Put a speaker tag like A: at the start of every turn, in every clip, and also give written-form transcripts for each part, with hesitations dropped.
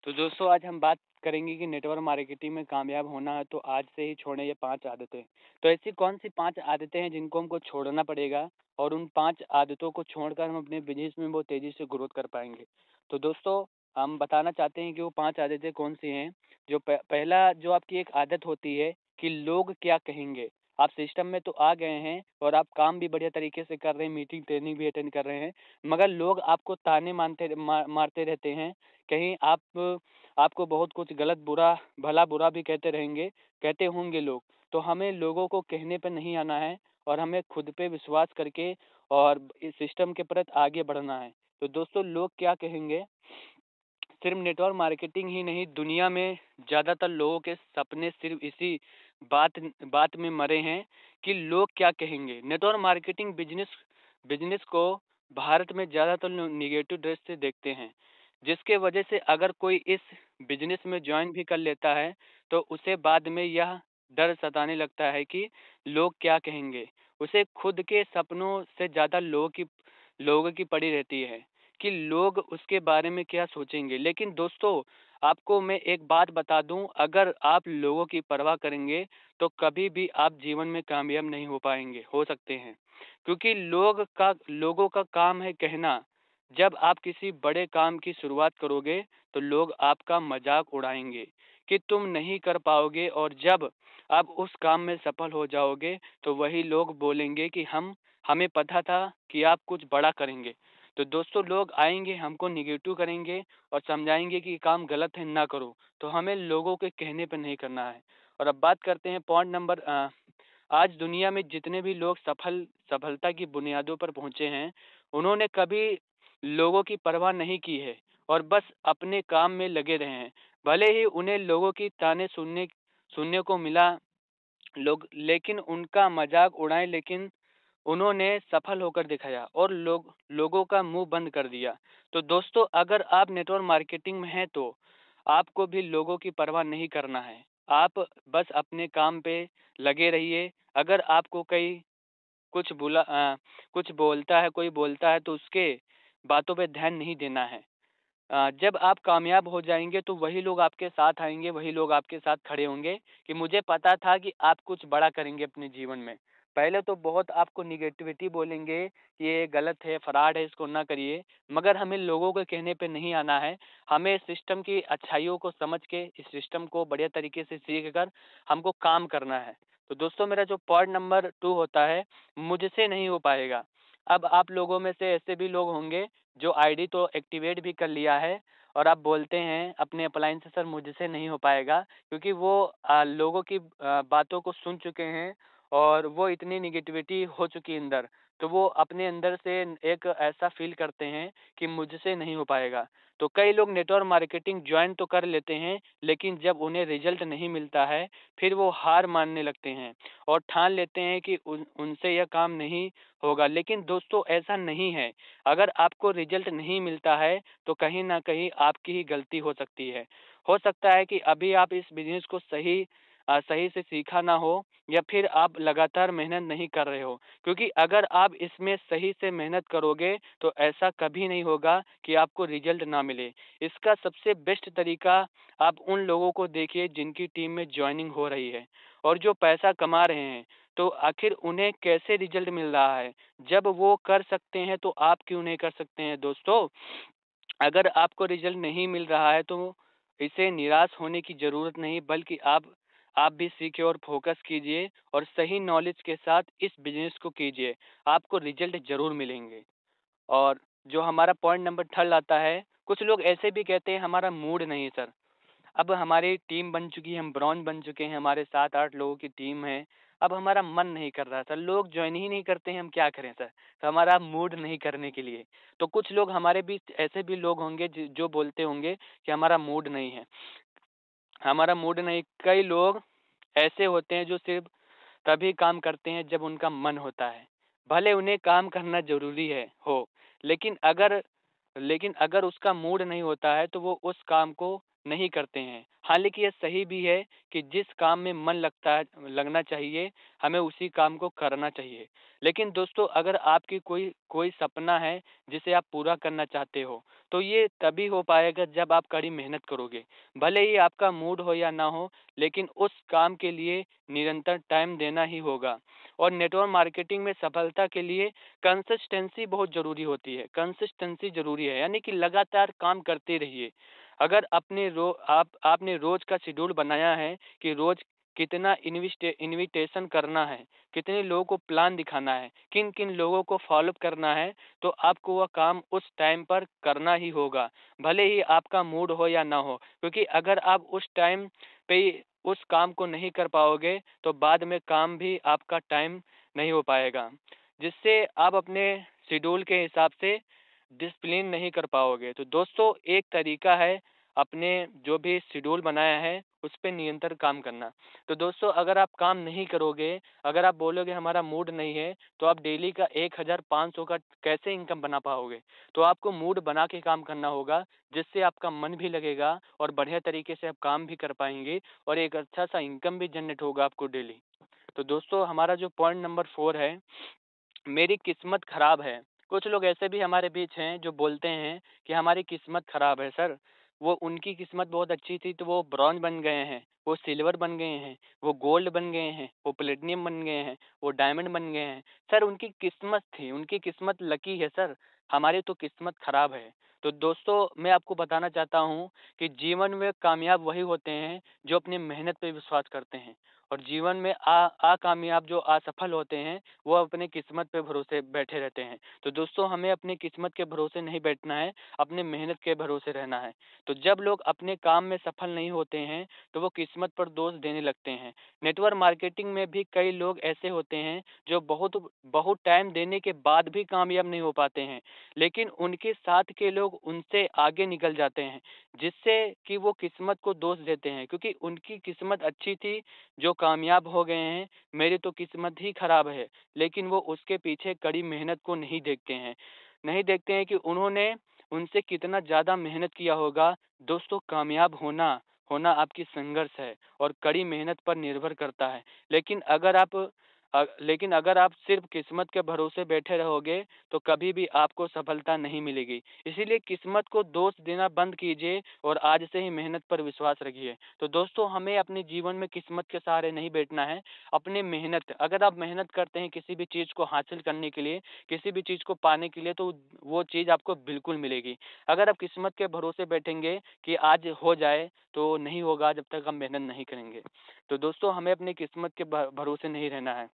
A: तो दोस्तों आज हम बात करेंगे कि नेटवर्क मार्केटिंग में कामयाब होना है तो आज से ही छोड़ें ये 5 आदतें। तो ऐसी कौन-सी 5 आदतें हैं जिनको हमको छोड़ना पड़ेगा और उन 5 आदतों को छोड़कर हम अपने बिज़नेस में बहुत तेज़ी से ग्रोथ कर पाएँगे। तो दोस्तों हम बताना चाहते हैं कि वो 5 आदतें कौन-सी हैं। जो पहला जो आपकी एक आदत होती है कि लोग क्या कहेंगे? आप सिस्टम में तो आ गए हैं और आप काम भी बढ़िया तरीके से कर रहे हैं, मीटिंग, ट्रेनिंग भी अटेंड कर रहे हैं, मगर लोग आपको ताने मारते रहते हैं। कहीं आपको बहुत कुछ गलत बुरा भला-बुरा भी कहते रहेंगे, कहते होंगे लोग। तो हमें लोगों को कहने पे नहीं आना है और हमें खुद पे विश्वास करके और इस सिस्टम के प्रति आगे बढ़ना है। तो दोस्तों लोग क्या कहेंगे? सिर्फ नेटवर्क मार्केटिंग ही नहीं, दुनिया में ज़्यादातर लोगों के सपने सिर्फ इसी बात बात में मरे हैं कि लोग क्या कहेंगे। नेटवर्क मार्केटिंग बिजनेस बिजनेस को भारत में ज़्यादातर लोग निगेटिव दृष्टि से देखते हैं, जिसके वजह से अगर कोई इस बिजनेस में ज्वाइन भी कर लेता है तो उसे बाद में यह डर सताने लगता है कि लोग क्या कहेंगे। उसे खुद के सपनों से ज़्यादा लोगों की पड़ी रहती है कि लोग उसके बारे में क्या सोचेंगे। लेकिन दोस्तों, आपको मैं एक बात बता दूँ, अगर आप लोगों की परवाह करेंगे, तो कभी भी आप जीवन में कामयाब नहीं हो सकते हैं। क्योंकि लोगों का काम है कहना। जब आप किसी बड़े काम की शुरुआत करोगे, तो लोग आपका मज़ाक उड़ाएँगे कि तुम नहीं कर पाओगे और जब आप उस काम में सफल हो जाओगे, तो वही लोग बोलेंगे कि हमें पता था कि आप कुछ बड़ा करेंगे। तो दोस्तों लोग आएँगे, हमको नेगेटिव करेंगे और समझाएँगे कि ये काम गलत है, ना करो। तो हमें लोगों के कहने पे नहीं करना है। और अब बात करते हैं पॉइंट नंबर आज दुनिया में जितने भी लोग सफलता की बुनियादों पर पहुँचे हैं, उन्होंने कभी लोगों की परवाह नहीं की है और बस अपने काम में लगे रहे हैं। भले ही उन्हें लोगों की ताने सुनने को मिला, लेकिन उनका मज़ाक उड़ाएँ, लेकिन उन्होंने सफल होकर दिखाया और लोगों का मुँह बंद कर दिया। तो दोस्तों अगर आप नेटवर्क मार्केटिंग में हैं तो आपको भी लोगों की परवाह नहीं करना है। आप बस अपने काम पे लगे रहिए। अगर आपको कुछ बोलता है, कोई बोलता है तो उसके बातों पे ध्यान नहीं देना है। जब आप कामयाब हो जाएँगे तो वही लोग आपके साथ आएँगे, वही लोग आपके साथ खड़े होंगे कि मुझे पता था कि आप कुछ बड़ा करेंगे अपने जीवन में। पहले तो बहुत आपको नेगेटिविटी बोलेंगे कि ये गलत है, फ्रॉड है, इसको ना करिए, मगर हमें लोगों के कहने पे नहीं आना है। हमें सिस्टम की अच्छाइयों को समझ के इस सिस्टम को बढ़िया तरीके से सीख कर हमको काम करना है। तो दोस्तों मेरा जो पॉइंट नंबर 2 होता है, मुझसे नहीं हो पाएगा। अब आप लोगों में से ऐसे भी लोग होंगे जो आईडी तो एक्टिवेट भी कर लिया है और आप बोलते हैं अपने अपलाइन से, सर मुझसे नहीं हो पाएगा, क्योंकि वो लोगों की बातों को सुन चुके हैं और वो इतनी निगेटिविटी हो चुकी है अंदर, तो वो अपने अंदर से एक ऐसा फील करते हैं कि मुझसे नहीं हो पाएगा। तो कई लोग नेटवर्क मार्केटिंग ज्वाइन तो कर लेते हैं, लेकिन जब उन्हें रिजल्ट नहीं मिलता है, फिर वो हार मानने लगते हैं और ठान लेते हैं कि उनसे यह काम नहीं होगा। लेकिन दोस्तों ऐसा नहीं है। अगर आपको रिजल्ट नहीं मिलता है, तो कहीं न कहीं आपकी ही गलती हो सकती है। हो सकता है कि अभी आप इस बिज़नेस को सही से सीखा ना हो या फिर आप लगातार मेहनत नहीं कर रहे हो। क्योंकि अगर आप इसमें सही से मेहनत करोगे, तो ऐसा कभी नहीं होगा कि आपको रिजल्ट ना मिले। इसका सबसे बेस्ट तरीका आप उन लोगों को देखिए जिनकी टीम में जॉइनिंग हो रही है और जो पैसा कमा रहे हैं। तो आखिर उन्हें कैसे रिजल्ट मिल रहा है? जब वो कर सकते हैं तो आप क्यों नहीं कर सकते हैं दोस्तों? अगर आपको रिजल्ट नहीं मिल रहा है तो इसे निराश होने की ज़रूरत नहीं, बल्कि आप भी सीखिए और फ़ोकस कीजिए और सही नॉलेज के साथ इस बिज़नेस को कीजिए। आपको रिजल्ट ज़रूर मिलेंगे। और जो हमारा पॉइंट नंबर 3 आता है, कुछ लोग ऐसे भी कहते हैं हमारा मूड नहीं है सर। अब हमारी टीम बन चुकी है, हम ब्रॉन्ज बन चुके हैं, हमारे 7-8 लोगों की टीम है। अब हमारा मन नहीं कर रहा सर, लोग जॉइन ही नहीं करते हैं, हम क्या करें सर? तो हमारा मूड नहीं करने के लिए। तो कुछ लोग हमारे बीच ऐसे भी लोग होंगे जो बोलते होंगे कि हमारा मूड नहीं है, हमारा मूड नहीं। कई लोग ऐसे होते हैं जो सिर्फ़ तभी काम करते हैं जब उनका मन होता है। भले उन्हें काम करना ज़रूरी हो, लेकिन अगर लेकिन अगर उसका मूड नहीं होता है तो वो उस काम को नहीं करते हैं। हालाँकि ये सही भी है कि जिस काम में मन लगना चाहिए, हमें उसी काम को करना चाहिए। लेकिन दोस्तों, अगर आपकी कोई कोई सपना है जिसे आप पूरा करना चाहते हो, तो ये तभी हो पाएगा जब आप कड़ी मेहनत करोगे। भले ही आपका मूड हो या ना हो, लेकिन उस काम के लिए निरंतर टाइम देना ही होगा। और नेटवर्क मार्केटिंग में सफलता के लिए कंसिस्टेंसी बहुत ज़रूरी होती है। कंसिस्टेंसी ज़रूरी है, यानी कि लगातार काम करते रहिए। अगर आपने रोज़ का शेड्यूल बनाया है कि रोज़ कितना इन्विटेशन करना है, कितने लोगों को प्लान दिखाना है, किन-किन लोगों को फ़ॉलो करना है, तो आपको वह काम उस टाइम पर करना ही होगा, भले ही आपका मूड हो या ना हो। क्योंकि अगर आप उस टाइम पे उस काम को नहीं कर पाओगे, तो बाद में काम भी आपका टाइम नहीं हो पाएगा, जिससे आप अपने शेड्यूल के हिसाब से डिसिप्लिन नहीं कर पाओगे। तो दोस्तों, एक तरीका है अपने जो भी शेड्यूल बनाया है उस पे निरंतर काम करना। तो दोस्तों, अगर आप काम नहीं करोगे, अगर आप बोलोगे हमारा मूड नहीं है, तो आप डेली का 1500 का कैसे इनकम बना पाओगे? तो आपको मूड बना के काम करना होगा, जिससे आपका मन भी लगेगा और बढ़िया तरीके से आप काम भी कर पाएँगे और एक अच्छा-सा इनकम भी जनरेट होगा आपको डेली। तो दोस्तों, हमारा जो पॉइंट नंबर 4 है, मेरी किस्मत खराब है। कुछ लोग ऐसे भी हमारे बीच हैं जो बोलते हैं कि हमारी किस्मत खराब है सर। वो उनकी किस्मत बहुत अच्छी थी तो वो ब्रॉन्ज बन गए हैं, वो सिल्वर बन गए हैं, वो गोल्ड बन गए हैं, वो प्लेटिनम बन गए हैं, वो डायमंड बन गए हैं। सर उनकी किस्मत थी, उनकी किस्मत लकी है सर, हमारी तो किस्मत खराब है। तो दोस्तों, मैं आपको बताना चाहता हूँ कि जीवन में कामयाब वही होते हैं जो अपनी मेहनत पे विश्वास करते हैं। और जीवन में अकामयाब जो असफल होते हैं, वो अपने किस्मत पे भरोसे बैठे रहते हैं। तो दोस्तों, हमें अपनी किस्मत के भरोसे नहीं बैठना है, अपने मेहनत के भरोसे रहना है। तो जब लोग अपने काम में सफल नहीं होते हैं, तो वो किस्मत पर दोष देने लगते हैं। नेटवर्क मार्केटिंग में भी कई लोग ऐसे होते हैं जो बहुत बहुत टाइम देने के बाद भी कामयाब नहीं हो पाते हैं, लेकिन उनके साथ के लोग उनसे आगे निकल जाते हैं, जिससे कि वो किस्मत को दोष देते हैं, क्योंकि उनकी किस्मत अच्छी थी, जो कामयाब हो गए हैं। मेरी तो किस्मत ही खराब है। लेकिन वो उसके पीछे कड़ी मेहनत को नहीं देखते हैं। नहीं देखते हैं कि उन्होंने उनसे कितना ज़्यादा मेहनत किया होगा। दोस्तों, कामयाब होना होना आपकी संघर्ष है और कड़ी मेहनत पर निर्भर करता है। लेकिन अगर आप सिर्फ़ किस्मत के भरोसे बैठे रहोगे, तो कभी भी आपको सफलता नहीं मिलेगी। इसीलिए किस्मत को दोष देना बंद कीजिए और आज से ही मेहनत पर विश्वास रखिए। तो दोस्तों, हमें अपने जीवन में किस्मत के सहारे नहीं बैठना है, अपनी मेहनत अगर आप मेहनत करते हैं किसी भी चीज़ को हासिल करने के लिए, किसी भी चीज़ को पाने के लिए, तो वो चीज़ आपको बिल्कुल मिलेगी। अगर आप किस्मत के भरोसे बैठेंगे कि आज हो जाए, तो नहीं होगा जब तक हम मेहनत नहीं करेंगे। तो दोस्तों, हमें अपनी किस्मत के भरोसे नहीं रहना है।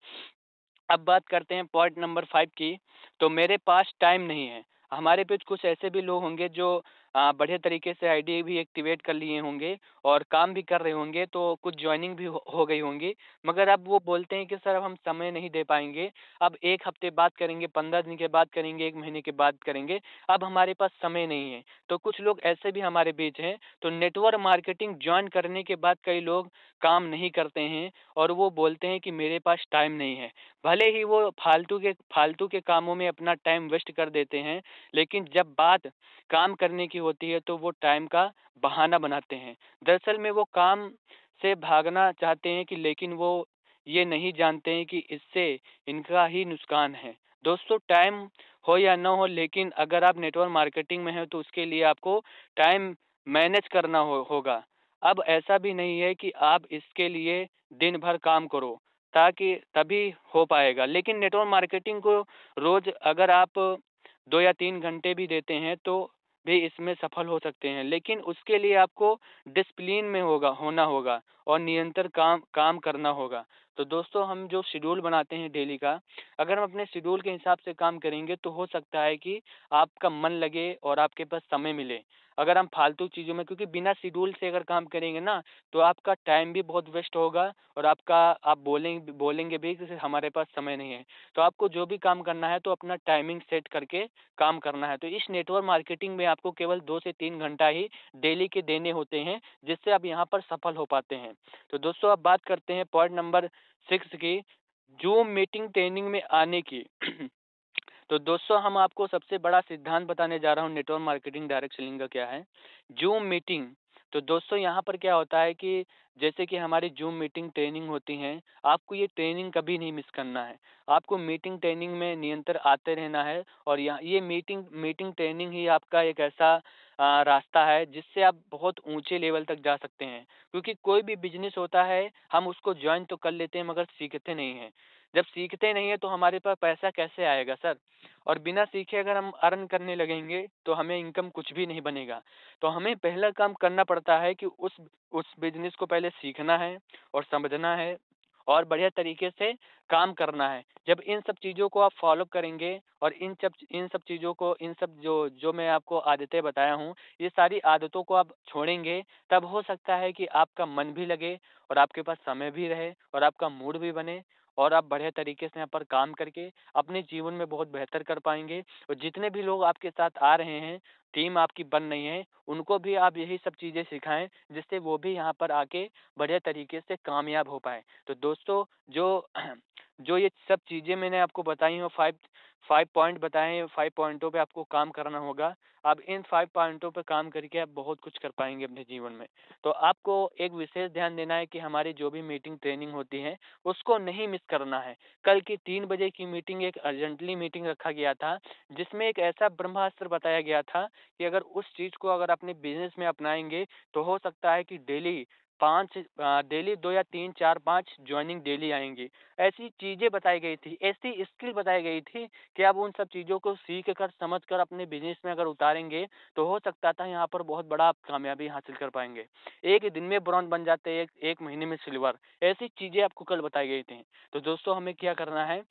A: अब बात करते हैं पॉइंट नंबर 5 की, तो मेरे पास टाइम नहीं है। हमारे बीच कुछ ऐसे भी लोग होंगे जो बढ़िया तरीके से आईडी भी एक्टिवेट कर लिए होंगे और काम भी कर रहे होंगे, तो कुछ जॉइनिंग भी हो गई होंगी। मगर अब वो बोलते हैं कि सर, अब हम समय नहीं दे पाएँगे, अब 1 हफ्ते बाद करेंगे, 15 दिन के बाद करेंगे, 1 महीने के बाद करेंगे, अब हमारे पास समय नहीं है। तो कुछ लोग ऐसे भी हमारे बीच हैं, तो नेटवर्क मार्केटिंग जॉइन करने के बाद कई लोग काम नहीं करते हैं और वो बोलते हैं कि मेरे पास टाइम नहीं है। भले ही वो फालतू के कामों में अपना टाइम वेस्ट कर देते हैं, लेकिन जब बात काम करने की होती है तो वो टाइम का बहाना बनाते हैं। दरअसल में वो काम से भागना चाहते हैं, कि लेकिन वो ये नहीं जानते हैं कि इससे इनका ही नुकसान है। दोस्तों, टाइम हो या ना हो, लेकिन अगर आप नेटवर्क मार्केटिंग में हैं तो उसके लिए आपको टाइम मैनेज करना होगा। अब ऐसा भी नहीं है कि आप इसके लिए दिन भर काम करो, ताकि तभी हो पाएगा। लेकिन नेटवर्क मार्केटिंग को रोज़ अगर आप 2 या 3 घंटे भी देते हैं, तो भी इसमें सफल हो सकते हैं। लेकिन उसके लिए आपको डिसिप्लिन में होना होगा और निरंतर काम काम करना होगा। तो दोस्तों, हम जो शेड्यूल बनाते हैं डेली का, अगर हम अपने शेड्यूल के हिसाब से काम करेंगे, तो हो सकता है कि आपका मन लगे और आपके पास समय मिले। अगर हम फालतू चीज़ों में, क्योंकि बिना शेड्यूल से अगर काम करेंगे ना, तो आपका टाइम भी बहुत वेस्ट होगा और आप बोलेंगे भी कि हमारे पास समय नहीं है। तो आपको जो भी काम करना है, तो अपना टाइमिंग सेट करके काम करना है। तो इस नेटवर्क मार्केटिंग में आपको केवल 2 से 3 घंटा ही डेली के देने होते हैं, जिससे आप यहाँ पर सफल हो पाते हैं। तो दोस्तों, अब बात करते हैं पॉइंट नंबर 6 की, ज़ूम मीटिंग ट्रेनिंग में आने की। तो दोस्तों, हम आपको सबसे बड़ा सिद्धांत बताने जा रहा हूँ नेटवर्क मार्केटिंग डायरेक्ट सेलिंग का क्या है। ज़ूम मीटिंग तो दोस्तों यहाँ पर क्या होता है कि जैसे कि हमारी ज़ूम मीटिंग ट्रेनिंग होती हैं, आपको ये ट्रेनिंग कभी नहीं मिस करना है। आपको मीटिंग ट्रेनिंग में निरंतर आते रहना है और यहाँ ये मीटिंग मीटिंग ट्रेनिंग ही आपका एक ऐसा रास्ता है जिससे आप बहुत ऊँचे लेवल तक जा सकते हैं। क्योंकि कोई भी बिज़नेस होता है, हम उसको जॉइन तो कर लेते हैं मगर सीखते नहीं हैं। जब सीखते नहीं हैं तो हमारे पास पैसा कैसे आएगा सर? और बिना सीखे अगर हम अर्न करने लगेंगे, तो हमें इनकम कुछ भी नहीं बनेगा। तो हमें पहला काम करना पड़ता है कि उस बिज़नेस को पहले सीखना है और समझना है और बढ़िया तरीके से काम करना है। जब इन सब चीज़ों को आप फ़ॉलो करेंगे और इन सब चीज़ों को इन सब जो जो मैं आपको आदतें बताया हूँ, ये सारी आदतों को आप छोड़ेंगे, तब हो सकता है कि आपका मन भी लगे और आपके पास समय भी रहे और आपका मूड भी बने और आप बढ़िया तरीके से यहाँ पर काम करके अपने जीवन में बहुत बेहतर कर पाएँगे। और जितने भी लोग आपके साथ आ रहे हैं, टीम आपकी बन रही है, उनको भी आप यही सब चीज़ें सिखाएँ, जिससे वो भी यहाँ पर आके बढ़िया तरीके से कामयाब हो पाएँ। तो दोस्तों जो जो ये सब चीज़ें मैंने आपको बताई हैं 5 पॉइंट बताए हैं, 5 पॉइंटों पे आपको काम करना होगा। आप इन 5 पॉइंटों पे काम करके आप बहुत कुछ कर पाएँगे अपने जीवन में। तो आपको एक विशेष ध्यान देना है कि हमारी जो भी मीटिंग ट्रेनिंग होती है, उसको नहीं मिस करना है। कल की 3 बजे की मीटिंग एक अर्जेंटली मीटिंग रखा गया था, जिसमें एक ऐसा ब्रह्मास्त्र बताया गया था कि अगर उस चीज़ को अगर अपने बिज़नेस में अपनाएँगे, तो हो सकता है कि डेली 2 या 3, 4, 5 जॉइनिंग डेली आएँगी। ऐसी चीज़ें बताई गई थी, ऐसी स्किल बताई गई थी कि आप उन सब चीज़ों को सीख कर, समझ कर अपने बिज़नेस में अगर उतारेंगे, तो हो सकता था यहाँ पर बहुत बड़ा आप कामयाबी हासिल कर पाएँगे। एक दिन में ब्रॉन्ज़ बन जाते हैं, 1 महीने में सिल्वर, ऐसी चीज़ें आपको कल बताई गई थी। तो दोस्तों हमें क्या करना है,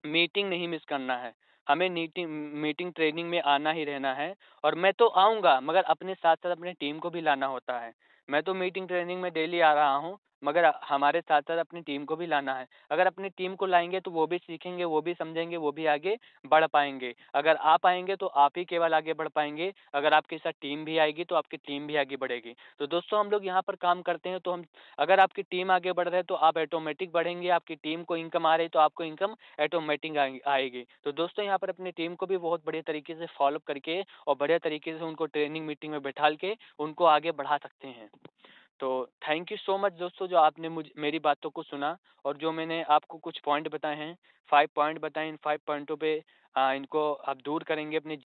A: मीटिंग नहीं मिस करना है। हमें मीटिंग मीटिंग ट्रेनिंग में आना ही रहना है और मैं तो आऊँगा मगर अपने साथ-साथ अपनी टीम को भी लाना होता है। मैं तो मीटिंग ट्रेनिंग में डेली आ रहा हूँ मगर हमारे साथ-साथ अपनी टीम को भी लाना है। अगर अपनी टीम को लाएँगे तो वो भी सीखेंगे, वो भी समझेंगे, वो भी आगे बढ़ पाएँगे। अगर आप आएँगे तो आप ही केवल आगे बढ़ पाएँगे, अगर आपके साथ टीम भी आएगी तो आपकी टीम भी आगे बढ़ेगी। तो दोस्तों हम लोग यहाँ पर काम करते हैं तो हम अगर आपकी टीम आगे बढ़ रही है तो आप ऑटोमेटिक बढ़ेंगे, आपकी टीम को इनकम आ रही है तो आपको इनकम ऑटोमेटिक आएगी। तो दोस्तों यहाँ पर अपनी टीम को भी बहुत बढ़िया तरीके से फ़ॉलो करके और बढ़िया तरीके से उनको ट्रेनिंग मीटिंग में बैठाल के उनको आगे बढ़ा सकते हैं। तो थैंक यू सो मच दोस्तों जो आपने मुझ मेरी बातों को सुना और जो मैंने आपको कुछ पॉइंट बताए हैं, 5 पॉइंट बताए, इन 5 पॉइंटों पे इनको आप दूर करेंगे अपने